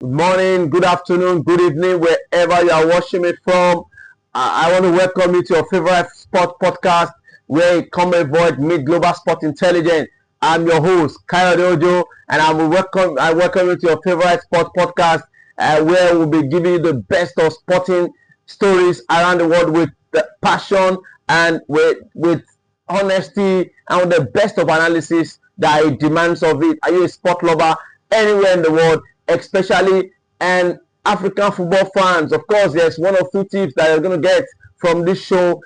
Good morning, good afternoon, good evening, wherever you are watching me from. I want to welcome you to your favorite sport podcast where you come and avoid mid global sport intelligence. I'm your host, Kyle Ojo, and I welcome you to your favorite sport podcast where we'll be giving you the best of sporting stories around the world with the passion and with honesty and with the best of analysis that it demands of it. Are you a sport lover anywhere in the world, especially and African football fans? Of course, there's one or two tips that you're going to get from this show.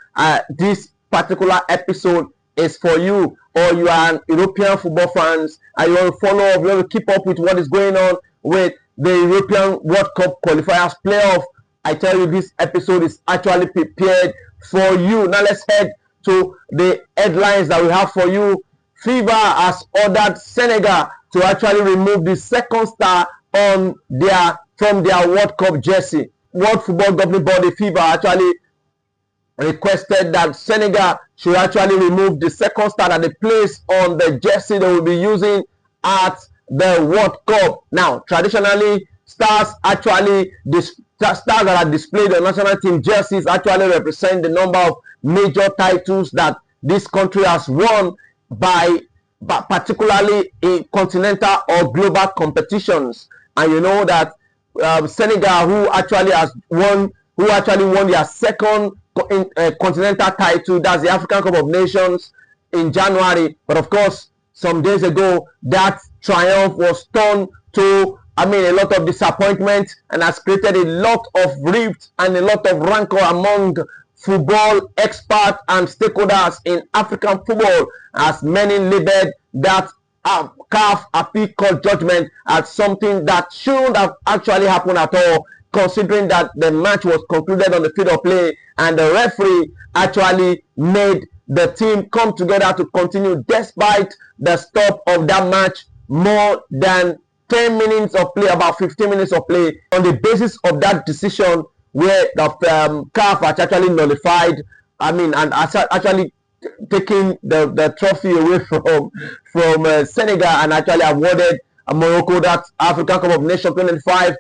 This particular episode is for you, or you are an European football fans and you want to follow up, you want to keep up with what is going on with the European World Cup qualifiers playoff. I tell you, this episode is actually prepared for you. Now let's head to the headlines that we have for you. FIFA has ordered Senegal to actually remove the second star on from their World Cup jersey. World Football Governing Body FIFA actually requested that Senegal should actually remove the second star that they place on the jersey they will be using at the World Cup. Now, traditionally, stars that are displayed on national team jerseys actually represent the number of major titles that this country has won but particularly in continental or global competitions. And you know that Senegal, who actually won their second continental title, that's the African Cup of Nations, in January. But of course, some days ago, that triumph was turned to a lot of disappointment, and has created a lot of rift and a lot of rancor among football experts and stakeholders in African football, as many labeled that CAF appeal court judgment as something that shouldn't have actually happened at all, considering that the match was concluded on the field of play and the referee actually made the team come together to continue despite the stop of that match more than 10 minutes of play, about 15 minutes of play. On the basis of that decision, where the CAF has actually nullified, and actually taking the trophy away from Senegal, and actually awarded Morocco that African Cup of Nations 2025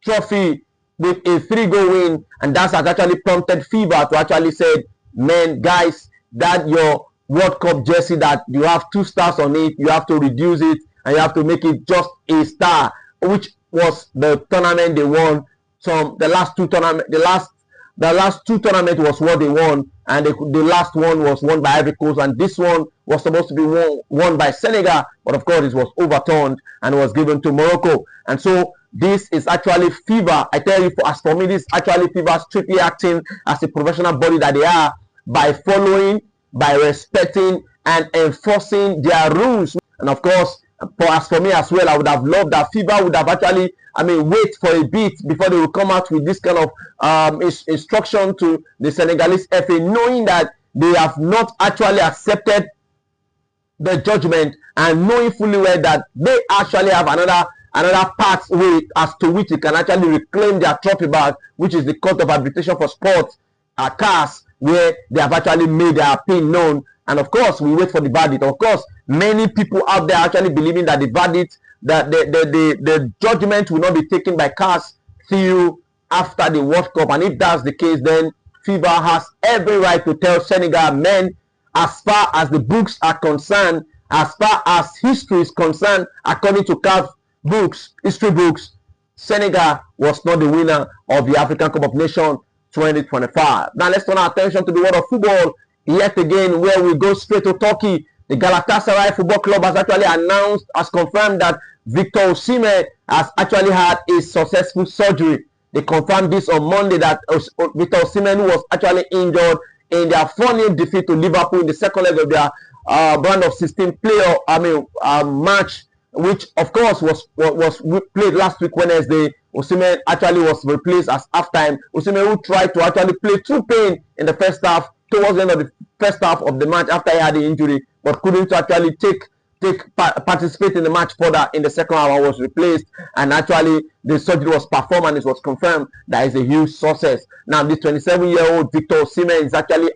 trophy with a 3-goal win. And that has actually prompted FIFA to actually say, man, guys, that your World Cup jersey that you have 2 stars on it, you have to reduce it and you have to make it just a star, which was the tournament they won. The last two tournaments was what they won, and the last one was won by Ivory Coast, and this one was supposed to be won by Senegal, but of course it was overturned and was given to Morocco. And so this is actually FIFA. I tell you, as for me, this is actually FIFA strictly acting as a professional body that they are, by following, by respecting and enforcing their rules. And of course, as for me as well, I would have loved that FIFA would have actually wait for a bit before they will come out with this kind of instruction to the Senegalese FA, knowing that they have not actually accepted the judgment, and knowing fully well that they actually have another pathway as to which they can actually reclaim their trophy back, which is the Court of Arbitration for Sports, CAS, where they have actually made their opinion known. And of course, we wait for the verdict. Of course, many people out there actually believing that the verdict, that the judgment will not be taken by CAS till after the World Cup. And if that's the case, then FIFA has every right to tell Senegal, men, as far as the books are concerned, as far as history is concerned, according to CAF history books, Senegal was not the winner of the African Cup of Nations 2025. Now let's turn our attention to the world of football yet again, where we go straight to Turkey. The Galatasaray Football Club has confirmed that Victor Osimhen has actually had a successful surgery. They confirmed this on Monday, that Victor Osimhen, who was actually injured in their 4-0 defeat to Liverpool in the second leg of their round of 16 match, which of course was played last week Wednesday. Osimhen actually was replaced as halftime. Osimhen, who tried to actually play through pain in the first half, towards the end of the first half of the match after he had the injury, but couldn't actually participate in the match further in the second half, and was replaced. And actually the surgery was performed and it was confirmed that is a huge success. Now this 27-year-old Victor Osimhen is actually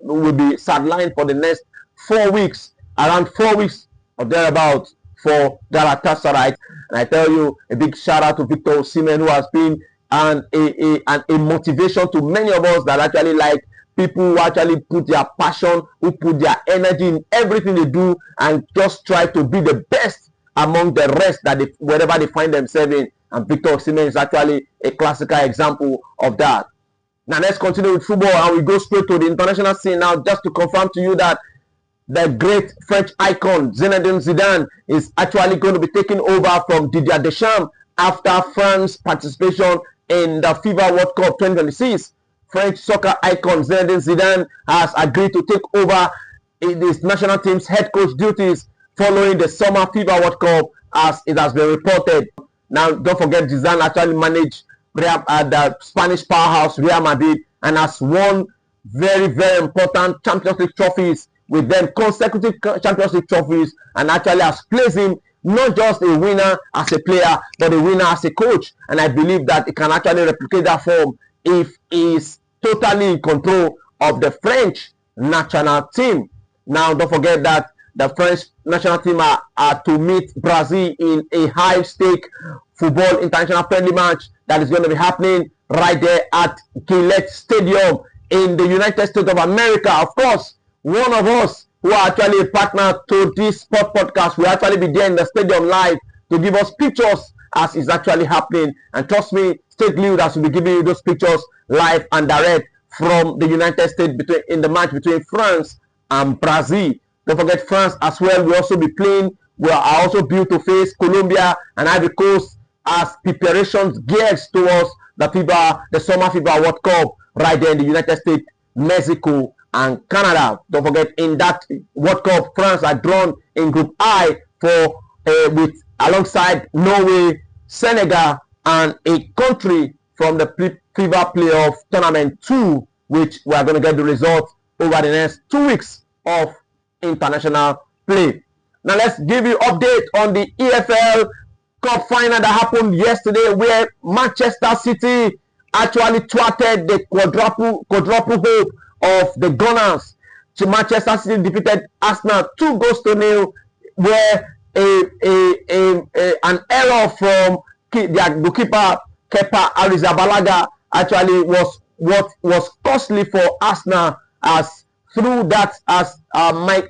will be sidelined for the next 4 weeks, around 4 weeks or thereabouts, for Galatasaray. And I tell you, a big shout out to Victor Osimhen, who has been a motivation to many of us that actually like people who actually put their passion, who put their energy in everything they do, and just try to be the best among the rest that wherever they find themselves in. And Victor Osimhen is actually a classical example of that. Now let's continue with football, and we go straight to the international scene now, just to confirm to you that the great French icon Zinedine Zidane is actually going to be taking over from Didier Deschamps after France's participation in the FIFA World Cup 2026. French soccer icon Zinedine Zidane has agreed to take over his national team's head coach duties following the summer FIFA World Cup, as it has been reported. Now, don't forget, Zidane actually managed the Spanish powerhouse Real Madrid and has won very, very important Champions League trophies with them, consecutive Champions League trophies, and actually has placed him not just a winner as a player, but a winner as a coach. And I believe that he can actually replicate that form if he is totally in control of the French national team. Now, don't forget that the French national team are to meet Brazil in a high-stake football international friendly match that is going to be happening right there at Gillette Stadium in the United States of America. Of course, one of us who are actually a partner to this sport podcast will actually be there in the stadium live to give us pictures as it's actually happening. And trust me, stay glued as we'll be giving you those pictures live and direct from the United States in the match between France and Brazil. Don't forget France as well. We'll also be playing. We are also built to face Colombia and Ivory Coast as preparations geared towards the summer FIFA World Cup right there in the United States, Mexico, and Canada. Don't forget, in that World Cup, France are drawn in Group I alongside Norway, Senegal, and a country from the FIFA Playoff Tournament 2, which we are going to get the result over the next 2 weeks of international play. Now let's give you update on the EFL Cup final that happened yesterday, where Manchester City actually thwarted the quadruple hope of the Gunners. So Manchester City defeated Arsenal 2-0, where an error from their goalkeeper Kepa Arrizabalaga actually was what was costly for Arsenal, as through that as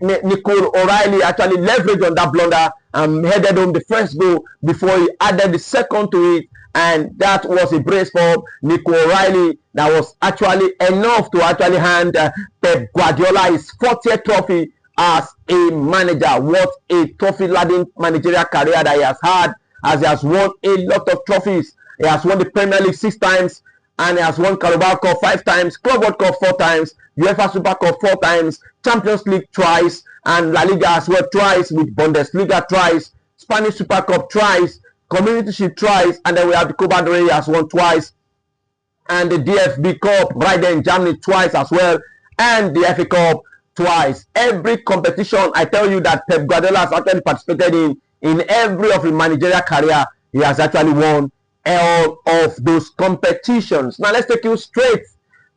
Nicole O'Reilly actually leveraged on that blunder and headed home the first goal before he added the second to it. And that was a brace for Nicole O'Reilly that was actually enough to actually hand Pep Guardiola his 40th trophy as a manager. What a trophy-laden managerial career that he has had, as he has won a lot of trophies. He has won the Premier League 6 times, and he has won Carabao Cup 5 times, Club World Cup 4 times, UEFA Super Cup 4 times, Champions League twice, and La Liga as well twice, with Bundesliga twice, Spanish Super Cup twice, Community Shield twice, and then we have the Copa del Rey has won twice, and the DFB Cup right there in Germany twice as well, and the FA Cup twice. Every competition, I tell you, that Pep Guardiola has actually participated in every of his managerial career, he has actually won all of those competitions. Now let's take you straight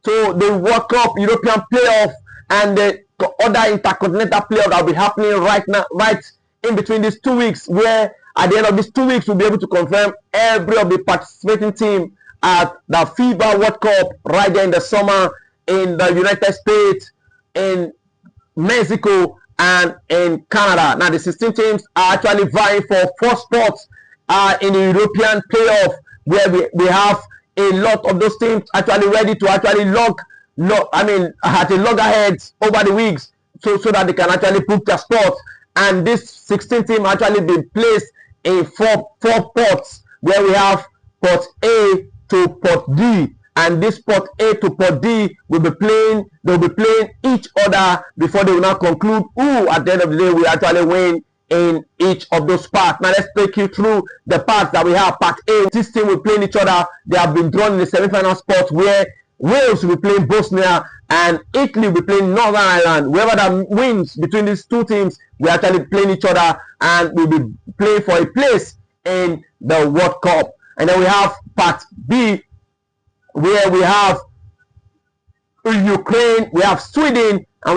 to the World Cup, European playoff, and the other intercontinental playoff that will be happening right now, right in between these 2 weeks, where at the end of these 2 weeks we'll be able to confirm every of the participating team at the FIBA World Cup right there in the summer in the United States, in Mexico, and in Canada. Now the 16 teams are actually vying for 4 spots in the European playoff, where we have a lot of those teams actually ready to actually at a loggerheads over the weeks, so that they can actually book their spots. And this 16 team actually been placed in four pots, where we have pot A to pot D, and this pot A to pot D will be playing. They'll be playing each other before they will now conclude who at the end of the day will actually win in each of those parts. Now let's take you through the parts that we have. Part A, this team will play each other. They have been drawn in the semi-final spot, where Wales will be playing Bosnia and Italy will be playing Northern Ireland. Whoever that wins between these 2 teams will actually play each other and will be playing for a place in the World Cup. And then we have part B, where we have Ukraine, we have Sweden, and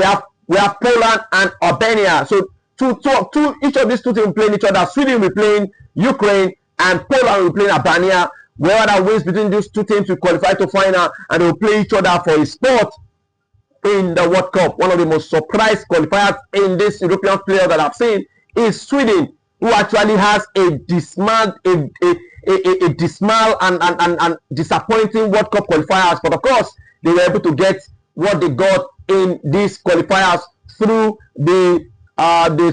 we have Poland and Albania. So each of these two teams playing each other. Sweden will be playing Ukraine and Poland will be playing Albania. Whoever that wins between these two teams will qualify to final and they will play each other for a spot in the World Cup. One of the most surprise qualifiers in this European player that I've seen is Sweden, who actually has a dismal and disappointing World Cup qualifiers. But of course, they were able to get what they got in these qualifiers through the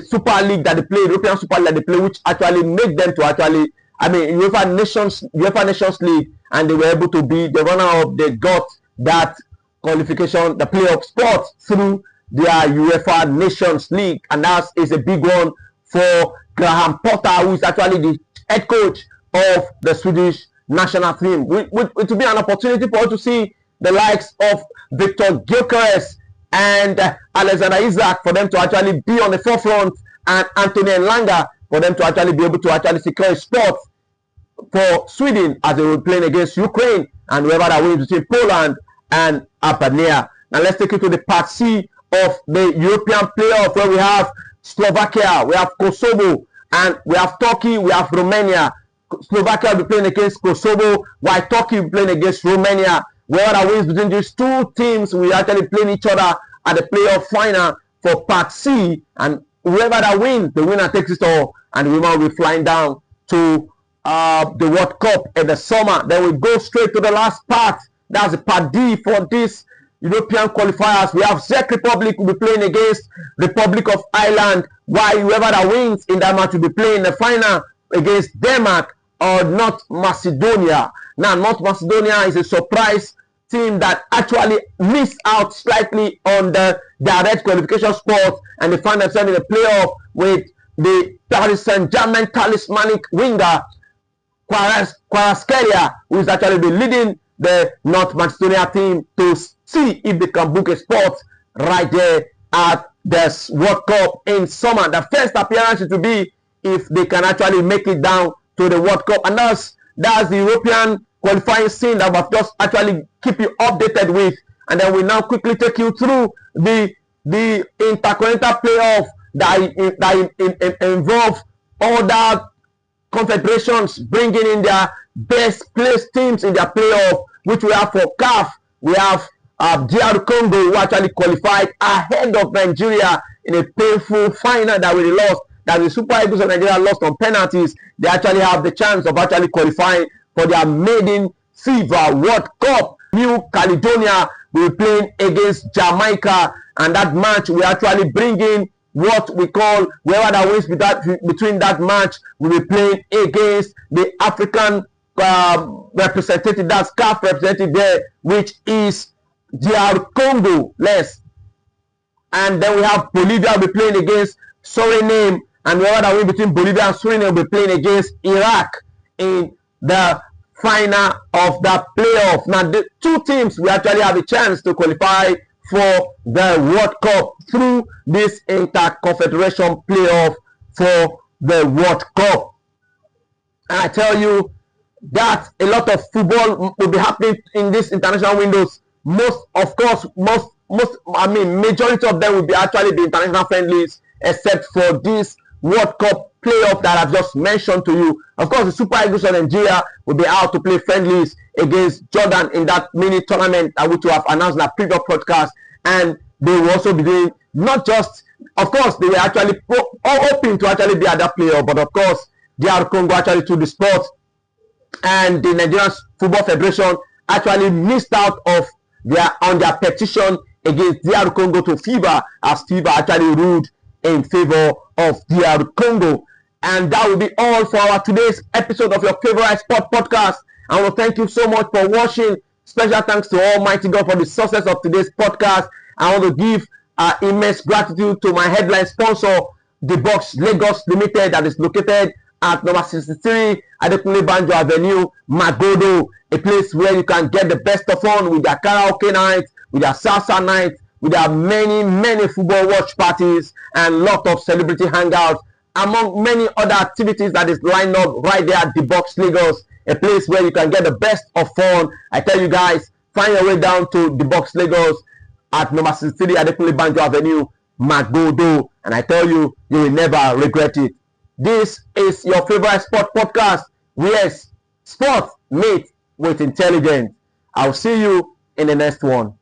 Super League that they play, European Super League that they play, which actually made them to actually, UEFA Nations League, and they were able to be the runner-up. They got that qualification, the playoff spot through their UEFA Nations League, and that is a big one for Graham Potter, who is actually the head coach of the Swedish national team. It will be an opportunity for us to see the likes of Victor Gyökeres and Alexander Isak, for them to actually be on the forefront, and Anthony Elanga, for them to actually be able to actually secure a spot for Sweden as they will be playing against Ukraine and whoever that wins between Poland and Albania. Now let's take you to the Part C of the European playoff, where we have Slovakia, we have Kosovo, and we have Turkey, we have Romania. Slovakia will be playing against Kosovo, while Turkey will be playing against Romania. Whoever that wins between these two teams will actually play each other at the playoff final for Part C, and whoever that wins, the winner takes it all, and the winner will be flying down to the World Cup in the summer. Then we go straight to the last part. That's the Part D for this European qualifiers. We have Czech Republic will be playing against Republic of Ireland, while whoever that wins in that match will be playing the final against Denmark or North Macedonia. Now, North Macedonia is a surprise team that actually missed out slightly on the direct qualification spot, and they find themselves in the playoff with the Paris Saint-Germain talismanic winger Kvaratskhelia, who is actually the leading the North Macedonia team to see if they can book a spot right there at this World Cup in summer. The first appearance it will be if they can actually make it down to the World Cup, and that's the European qualifying scene that we've just actually keep you updated with. And then we now quickly take you through the intercontinental playoff that involve other confederations bringing in their best placed teams in their playoff, which we have for CAF. We have DR Congo, who actually qualified ahead of Nigeria in a painful final that we lost, that the Super Eagles of Nigeria lost on penalties. They actually have the chance of actually qualifying for their maiden FIFA World Cup. New Caledonia will be playing against Jamaica, and that match will actually bring in what we call, whoever that wins between that match will be playing against the African representative, that's CAF representative there, which is DR Congo. And then we have Bolivia will be playing against Suriname, and whoever that wins between Bolivia and Suriname will be playing against Iraq in the final of the playoff. Now, the two teams will actually have a chance to qualify for the World Cup through this interconfederation playoff for the World Cup. And I tell you that a lot of football will be happening in these international windows. Majority of them will be actually the international friendlies, except for this World Cup playoff that I've just mentioned to you. Of course, the Super Eagles of Nigeria will be out to play friendlies against Jordan in that mini tournament which we have announced in our previous podcast. And they will also be doing, not just, of course, they were actually hoping to actually be at that playoff, but of course, DR Congo actually took the spot, and the Nigerian Football Federation actually missed out on their petition against DR Congo to FIFA, as FIFA actually ruled in favor of DR Congo. And that will be all for our today's episode of your favorite sport podcast. I want to thank you so much for watching. Special thanks to Almighty God for the success of today's podcast. I want to give immense gratitude to my headline sponsor, The Box Lagos Limited, that is located at number 63 Adekunle Banjo Avenue, Magodo, a place where you can get the best of fun with their karaoke night, with their salsa night, with their many football watch parties, and lot of celebrity hangouts, among many other activities that is lined up right there at The Box Lagos, a place where you can get the best of fun. I tell you guys, find your way down to The Box Lagos at number 63 Adekunle Banjo Avenue, Magbodo, and I tell you, you will never regret it. This is your favorite sport podcast. Yes, sport meet with intelligence. I'll see you in the next one.